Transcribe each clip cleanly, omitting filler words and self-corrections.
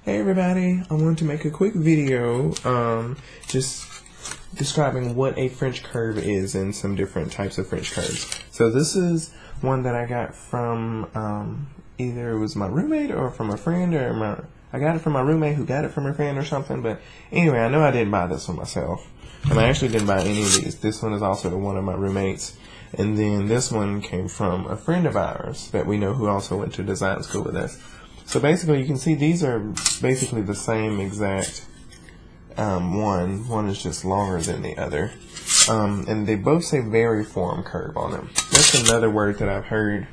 Hey everybody, I wanted to make a quick video just describing what a French curve is and some different types of French curves. So this is one that I got from either it was my roommate or from a friend, or I got it from my roommate who got it from a friend or something. But anyway, I know I didn't buy this one myself, and I actually didn't buy any of these. This one is also one of my roommates, and then this one came from a friend of ours that we know who also went to design school with us. So basically, you can see these are basically the same exact one. One is just longer than the other. And they both say variform curve on them. That's another word that I've heard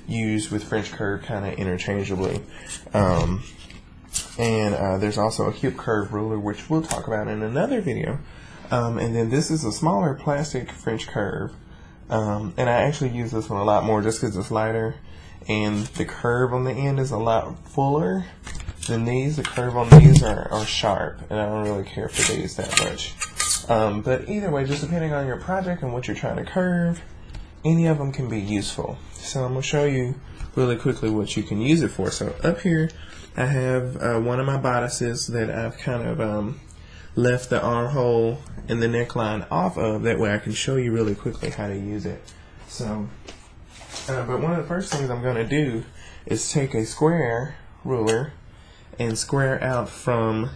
used with French curve kind of interchangeably. There's also a hip curve ruler, which we'll talk about in another video. And then this is a smaller plastic French curve. And I actually use this one a lot more just because it's lighter. And the curve on the end is a lot fuller than these. The curve on these are sharp, and I don't really care for these that much. But either way, just depending on your project and what you're trying to curve, any of them can be useful. So I'm going to show you really quickly what you can use it for. So up here, I have one of my bodices that I've kind of left the armhole and the neckline off of. That way I can show you really quickly how to use it. So. But one of the first things I'm going to do is take a square ruler and square out from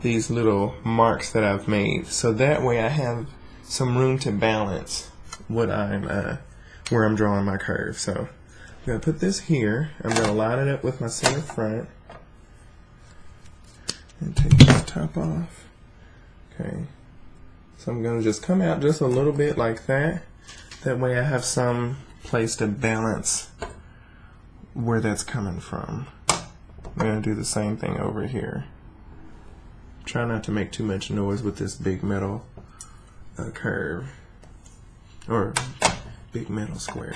these little marks that I've made, so that way I have some room to balance what where I'm drawing my curve. So I'm going to put this here. I'm going to line it up with my center front and take this top off. Okay, so I'm going to just come out just a little bit like that. That way I have some place to balance where that's coming from. I'm going to do the same thing over here. Try not to make too much noise with this big metal curve, or big metal square,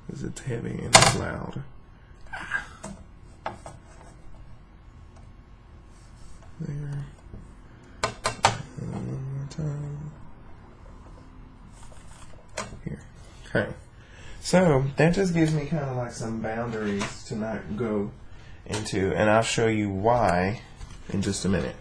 because it's heavy and it's loud. There. One more time. Here. Okay, so that just gives me kind of like some boundaries to not go into, and I'll show you why in just a minute.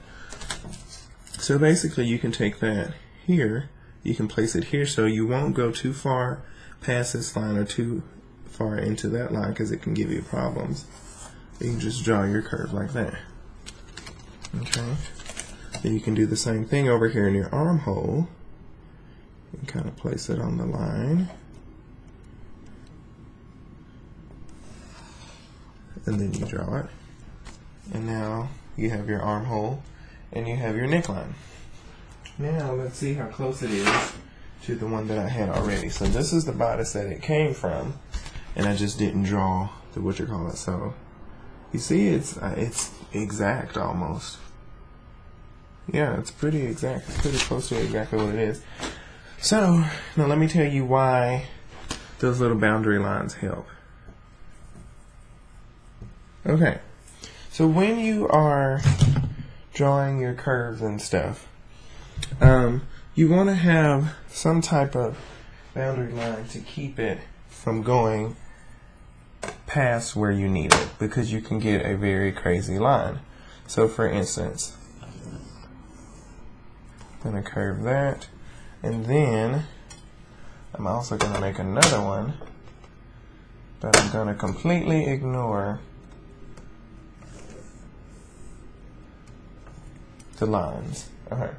So basically, you can take that here, you can place it here, so you won't go too far past this line or too far into that line, because it can give you problems. You can just draw your curve like that. Okay, then you can do the same thing over here in your armhole and kind of place it on the line. And then you draw it, and now you have your armhole and you have your neckline. Now let's see how close it is to the one that I had already. So this is the bodice that it came from, and I just didn't draw the whatchamacallit. So you see, it's exact almost. Yeah, it's pretty exact. It's pretty close to exactly what it is. So now let me tell you why those little boundary lines help. Okay, so when you are drawing your curves and stuff, you want to have some type of boundary line to keep it from going past where you need it, because you can get a very crazy line. So for instance, I'm going to curve that, and then I'm also going to make another one, but I'm going to completely ignore the lines. Okay.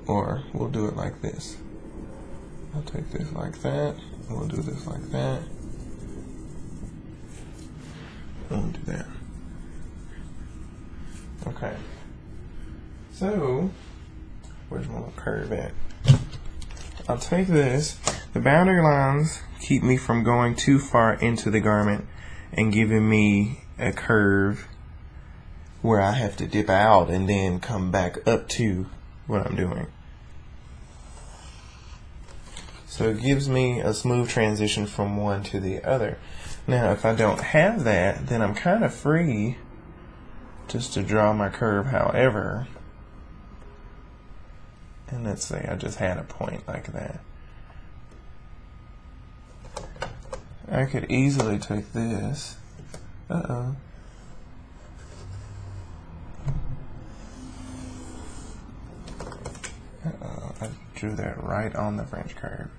Or we'll do it like this. I'll take this like that, and we'll do this like that. And we'll do that. Okay. So, where's my little curve at? I'll take this. The boundary lines keep me from going too far into the garment and giving me a curve where I have to dip out and then come back up to what I'm doing. So it gives me a smooth transition from one to the other. Now if I don't have that, then I'm kind of free just to draw my curve however. And let's say I just had a point like that. I could easily take this. Uh-oh. I drew that right on the French curve.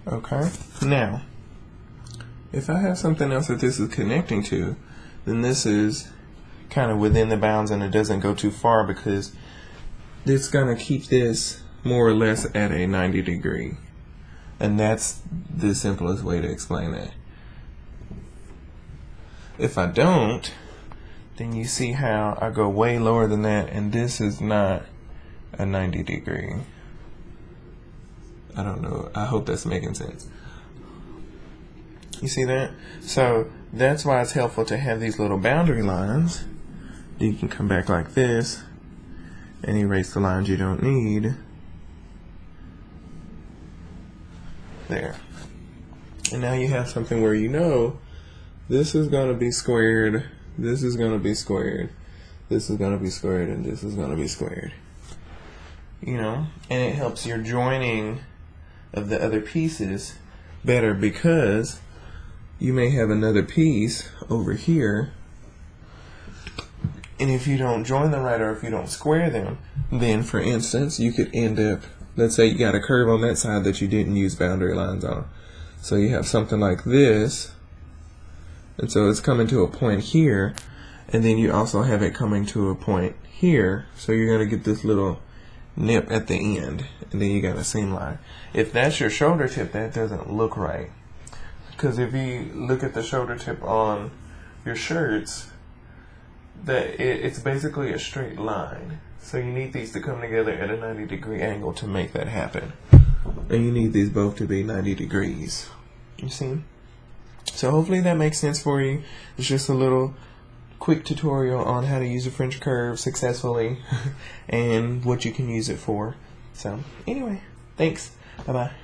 Okay, now, if I have something else that this is connecting to, then this is kind of within the bounds and it doesn't go too far because it's going to keep this more or less at a 90 degree. And that's the simplest way to explain that. If I don't, then you see how I go way lower than that, and this is not a 90 degree. I don't know. I hope that's making sense. You see that? So that's why it's helpful to have these little boundary lines. You can come back like this and erase the lines you don't need. There. And now you have something where you know this is going to be squared, this is going to be squared, this is going to be squared, and this is going to be squared. You know? And it helps your joining of the other pieces better because you may have another piece over here, and if you don't join them right or if you don't square them, then for instance you could end up, let's say you got a curve on that side that you didn't use boundary lines on, so you have something like this, and so it's coming to a point here, and then you also have it coming to a point here, so you're going to get this little nip at the end, and then you got a seam line. If that's your shoulder tip, that doesn't look right, because if you look at the shoulder tip on your shirts, that it's basically a straight line. So you need these to come together at a 90 degree angle to make that happen, and you need these both to be 90 degrees. You see? So hopefully that makes sense for you. It's just a little quick tutorial on how to use a French curve successfully and what you can use it for. So anyway, thanks. Bye-bye.